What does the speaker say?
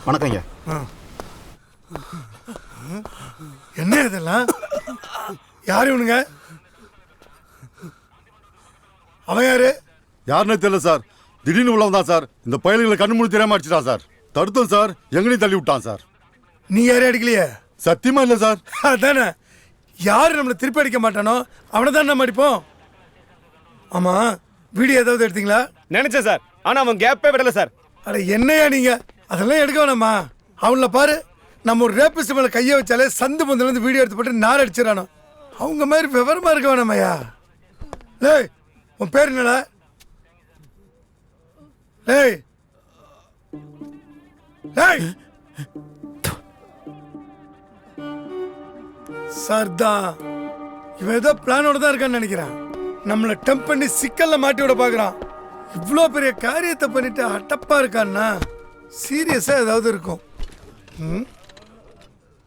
வணக்கங்க. என்ன இதெல்லாம்? யாரு இவனுங்க? அவன் யாரு? யாருன்னே தெரியல சார். திடீர்னு உள்ளவன் தான் சார். இந்த பயல்களை கண்ணு மூடி தெரியாம அடிச்சிட்டான் சார். தடுத்தோம் சார், எங்கனையும் தள்ளி விட்டான் சார். நீ யாரையும் அடிக்கலையே? சத்தியமா இல்லை சார். அதானே, யாரு நம்மளை திருப்பி அடிக்க மாட்டானோ அவனை தான் நம்ம அடிப்போம். ஆமா, வீடியோ ஏதாவது எடுத்தீங்களா? நினைச்சேன் சார், ஆனா அவன் கேப்பே விடல சார். அட என்னையா நீங்க அதெல்லாம் எடுக்க வேணாமா? அவங்கள பாரு, நம்ம ஒரு ரேபிஸ்ட் மேல கையை வச்சாலே சந்து பொந்துல இருந்து வீடியோ எடுத்து போட்டு நார் அடிச்சிடறானோ. அவங்க மாதிரி விவரமா இருக்க வேணாமையா? லேய், உன் பேர் என்னடா? லேய் லேய், சர்தான் இவன் ஏதோ பிளானோட தான் இருக்கான்னு நினைக்கிறேன். நம்மளை டெம்ப் பண்ணி சிக்கல்ல மாட்டி விட பாக்குறான். இவ்வளோ பெரிய காரியத்தை பண்ணிட்டு அட்டப்பா இருக்கான்னா சீரியஸா ஏதாவது இருக்கும்.